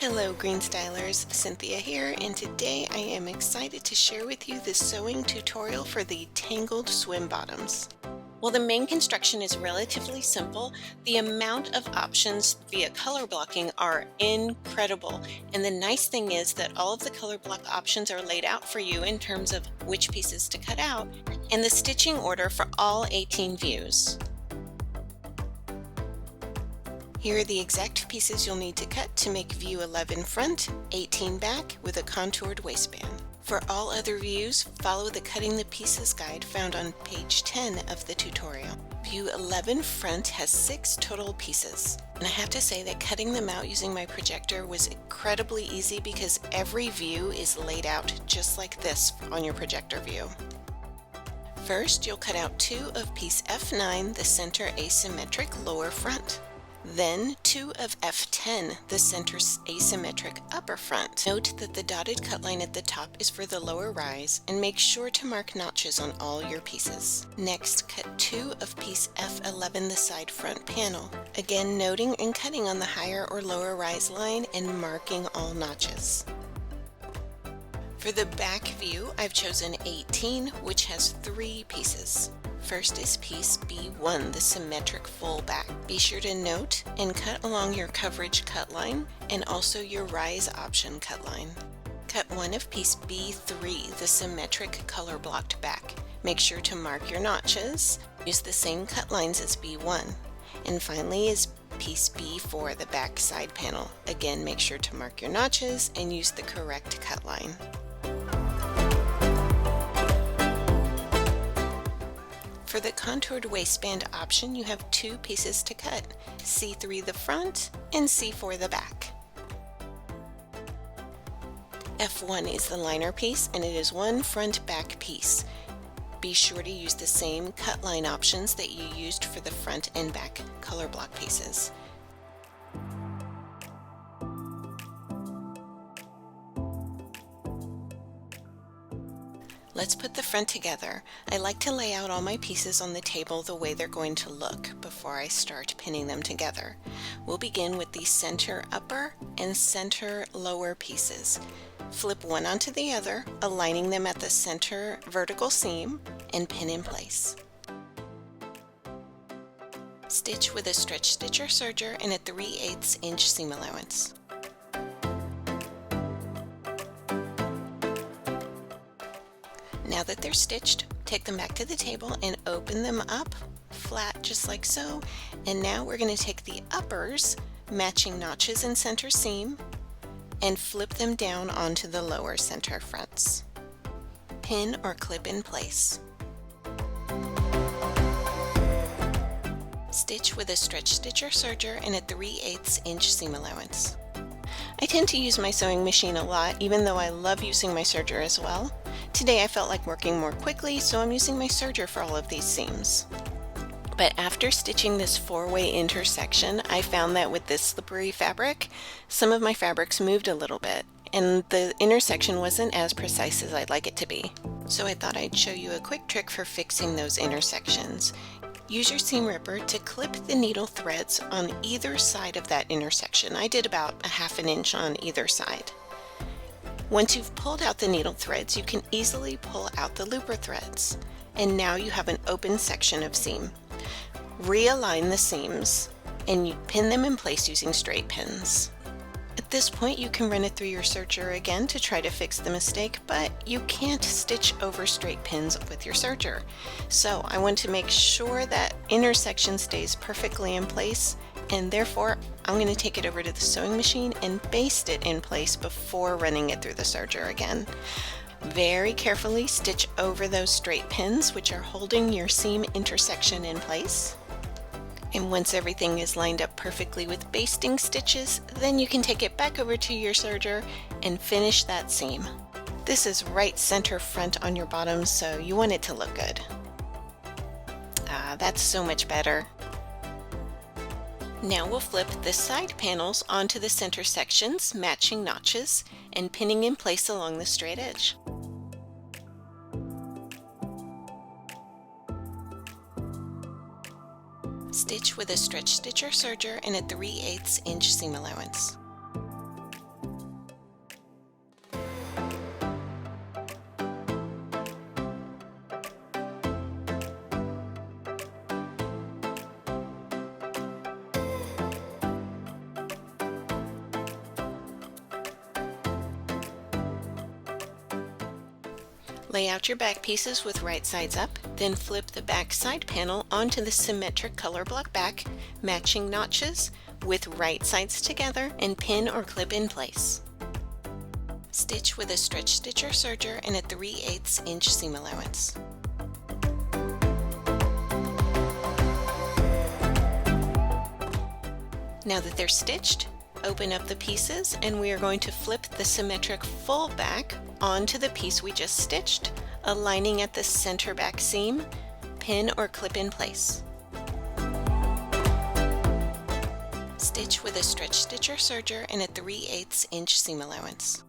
Hello Greenstylers, Cynthia here, and today I am excited to share with you the sewing tutorial for the Tangled swim bottoms. While the main construction is relatively simple, the amount of options via color blocking are incredible. And the nice thing is that all of the color block options are laid out for you in terms of which pieces to cut out and the stitching order for all 18 views. Here are the exact pieces you'll need to cut to make view 11 front, 18 back with a contoured waistband. For all other views, follow the Cutting the Pieces guide found on page 10 of the tutorial. View 11 front has 6 total pieces, and I have to say that cutting them out using my projector was incredibly easy because every view is laid out just like this on your projector view. First, you'll cut out 2 of piece F9, the center asymmetric lower front. Then 2 of F10, the center asymmetric upper front. Note that the dotted cut line at the top is for the lower rise, and make sure to mark notches on all your pieces. Next, cut 2 of piece F11, the side front panel. Again, noting and cutting on the higher or lower rise line and marking all notches. For the back view, I've chosen 18, which has 3 pieces. First is piece B1, the symmetric full back. Be sure to note and cut along your coverage cut line and also your rise option cut line. Cut 1 of piece B3, the symmetric color blocked back. Make sure to mark your notches. Use the same cut lines as B1. And finally is piece B4, the back side panel. Again, make sure to mark your notches and use the correct cut line. For the contoured waistband option, you have 2 pieces to cut, C3 the front and C4 the back. F1 is the liner piece and it is 1 front back piece. Be sure to use the same cut line options that you used for the front and back color block pieces. Let's put the front together. I like to lay out all my pieces on the table the way they're going to look before I start pinning them together. We'll begin with the center upper and center lower pieces. Flip one onto the other, aligning them at the center vertical seam, and pin in place. Stitch with a stretch stitch or serger and a 3/8 inch seam allowance. Now that they're stitched, take them back to the table and open them up flat just like so. And now we're going to take the uppers, matching notches in center seam, and flip them down onto the lower center fronts. Pin or clip in place. Stitch with a stretch stitch or serger and a 3/8 inch seam allowance. I tend to use my sewing machine a lot, even though I love using my serger as well. Today I felt like working more quickly, so I'm using my serger for all of these seams. But after stitching this 4-way intersection, I found that with this slippery fabric, some of my fabrics moved a little bit, and the intersection wasn't as precise as I'd like it to be. So I thought I'd show you a quick trick for fixing those intersections. Use your seam ripper to clip the needle threads on either side of that intersection. I did about a 1/2 inch on either side. Once you've pulled out the needle threads, you can easily pull out the looper threads. And now you have an open section of seam. Realign the seams and you pin them in place using straight pins. At this point, you can run it through your serger again to try to fix the mistake, but you can't stitch over straight pins with your serger. So I want to make sure that intersection stays perfectly in place, and therefore I'm going to take it over to the sewing machine and baste it in place before running it through the serger again. Very carefully stitch over those straight pins which are holding your seam intersection in place. And once everything is lined up perfectly with basting stitches, then you can take it back over to your serger and finish that seam. This is right center front on your bottom, so you want it to look good. That's so much better. Now we'll flip the side panels onto the center sections, matching notches, and pinning in place along the straight edge. Stitch with a stretch stitch or serger and a 3/8 inch seam allowance. Lay out your back pieces with right sides up, then flip the back side panel onto the symmetric color block back, matching notches with right sides together, and pin or clip in place. Stitch with a stretch stitch or serger and a 3/8 inch seam allowance. Now that they're stitched, open up the pieces and we are going to flip the symmetric full back onto the piece we just stitched, aligning at the center back seam, pin or clip in place. Stitch with a stretch stitch or serger and a 3/8 inch seam allowance.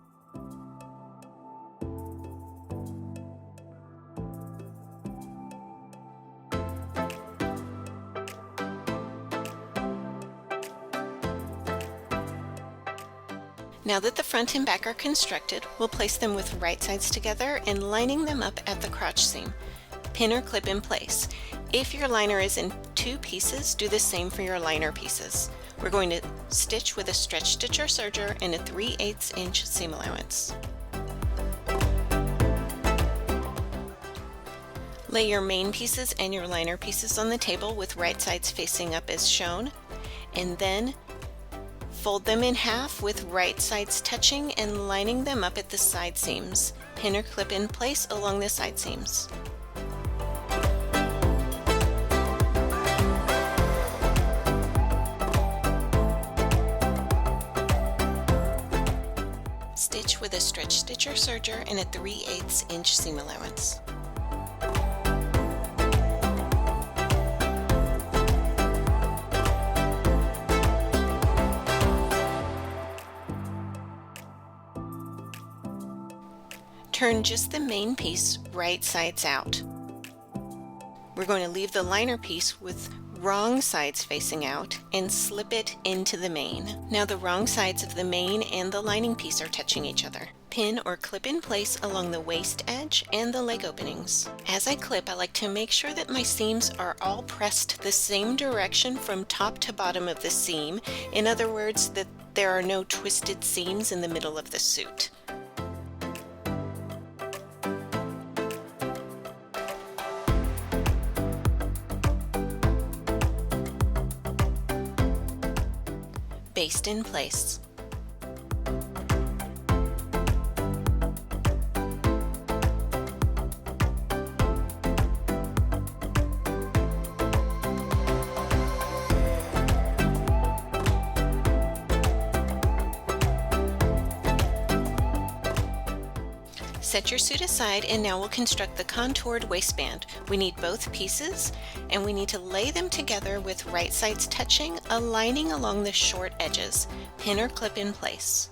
Now that the front and back are constructed, we'll place them with right sides together and lining them up at the crotch seam. Pin or clip in place. If your liner is in 2 pieces, do the same for your liner pieces. We're going to stitch with a stretch stitch or serger and a 3/8 inch seam allowance. Lay your main pieces and your liner pieces on the table with right sides facing up as shown, and then fold them in half with right sides touching and lining them up at the side seams. Pin or clip in place along the side seams. Stitch with a stretch stitch or serger and a 3/8 inch seam allowance. Turn just the main piece right sides out. We're going to leave the liner piece with wrong sides facing out and slip it into the main. Now the wrong sides of the main and the lining piece are touching each other. Pin or clip in place along the waist edge and the leg openings. As I clip, I like to make sure that my seams are all pressed the same direction from top to bottom of the seam. In other words, that there are no twisted seams in the middle of the suit. Baste in place. Set your suit aside and now we'll construct the contoured waistband. We need both pieces and we need to lay them together with right sides touching, aligning along the short edges. Pin or clip in place.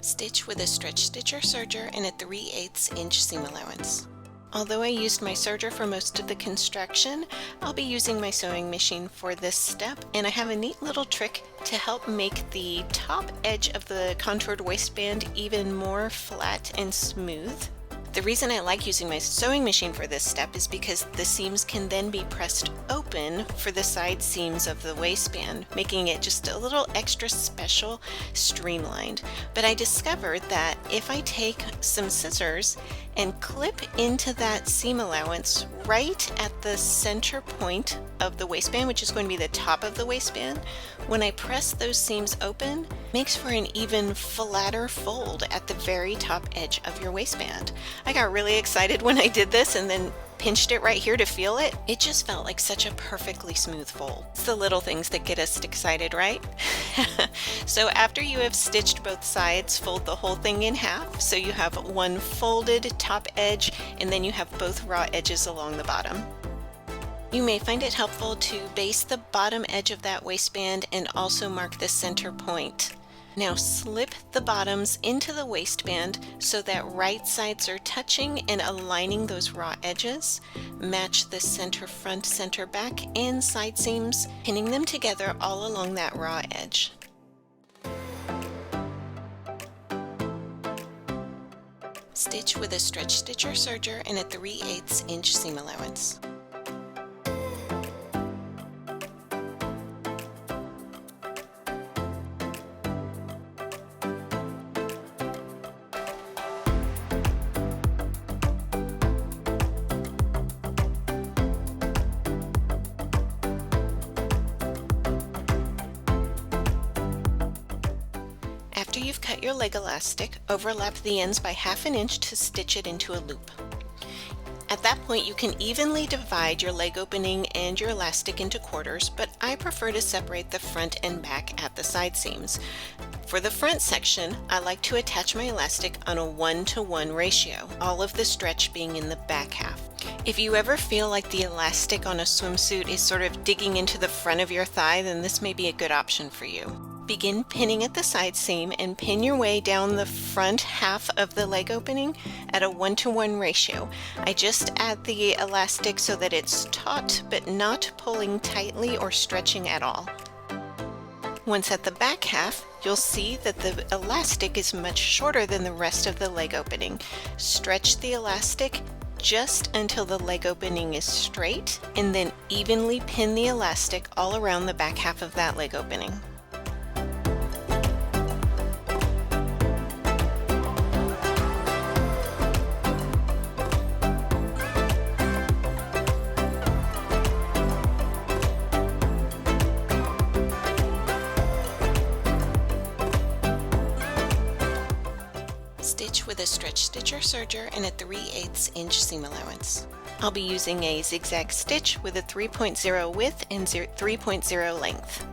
Stitch with a stretch stitch or serger and a 3/8 inch seam allowance. Although I used my serger for most of the construction, I'll be using my sewing machine for this step, and I have a neat little trick to help make the top edge of the contoured waistband even more flat and smooth. The reason I like using my sewing machine for this step is because the seams can then be pressed open for the side seams of the waistband, making it just a little extra special, streamlined. But I discovered that if I take some scissors and clip into that seam allowance right at the center point of the waistband, which is going to be the top of the waistband, when I press those seams open, it makes for an even flatter fold at the very top edge of your waistband. I got really excited when I did this and then pinched it right here to feel it. It just felt like such a perfectly smooth fold. It's the little things that get us excited, right? So after you have stitched both sides, fold the whole thing in half so you have one folded top edge and then you have both raw edges along the bottom. You may find it helpful to base the bottom edge of that waistband and also mark the center point. Now slip the bottoms into the waistband so that right sides are touching and aligning those raw edges. Match the center front, center back, and side seams, pinning them together all along that raw edge. Stitch with a stretch stitch or serger and a 3/8 inch seam allowance. you've cut your leg elastic, overlap the ends by 1/2 inch to stitch it into a loop. At that point, you can evenly divide your leg opening and your elastic into quarters, but I prefer to separate the front and back at the side seams. For the front section, I like to attach my elastic on a 1:1 ratio, all of the stretch being in the back half. If you ever feel like the elastic on a swimsuit is sort of digging into the front of your thigh, then this may be a good option for you. Begin pinning at the side seam and pin your way down the front half of the leg opening at a 1:1 ratio. I just add the elastic so that it's taut but not pulling tightly or stretching at all. Once at the back half, you'll see that the elastic is much shorter than the rest of the leg opening. Stretch the elastic just until the leg opening is straight, and then evenly pin the elastic all around the back half of that leg opening. Stitch with a stretch stitch or serger and a 3/8 inch seam allowance. I'll be using a zigzag stitch with a 3.0 width and 3.0 length.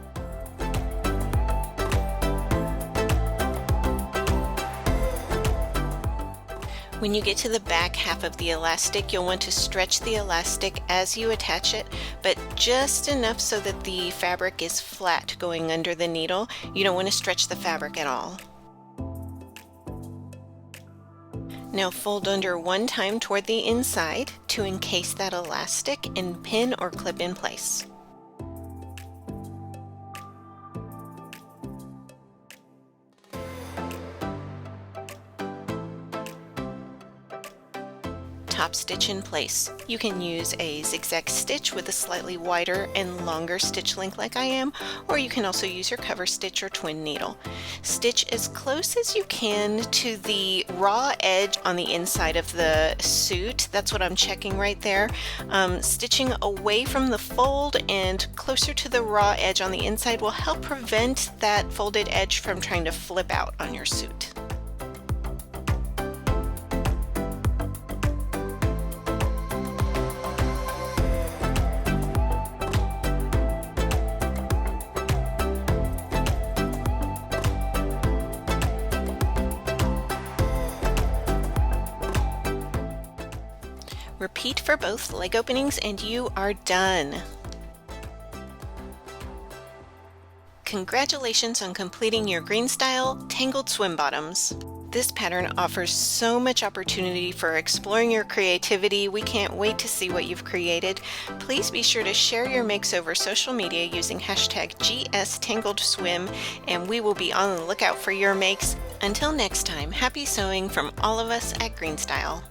When you get to the back half of the elastic, you'll want to stretch the elastic as you attach it, but just enough so that the fabric is flat going under the needle. You don't want to stretch the fabric at all. Now fold under one time toward the inside to encase that elastic and pin or clip in place. Top stitch in place. You can use a zigzag stitch with a slightly wider and longer stitch length like I am, or you can also use your cover stitch or twin needle. Stitch as close as you can to the raw edge on the inside of the suit. That's what I'm checking right there. Stitching away from the fold and closer to the raw edge on the inside will help prevent that folded edge from trying to flip out on your suit. Repeat for both leg openings and you are done. Congratulations on completing your Greenstyle Tangled swim bottoms. This pattern offers so much opportunity for exploring your creativity. We can't wait to see what you've created. Please be sure to share your makes over social media using hashtag #GSTangledSwim, and we will be on the lookout for your makes. Until next time, happy sewing from all of us at Greenstyle.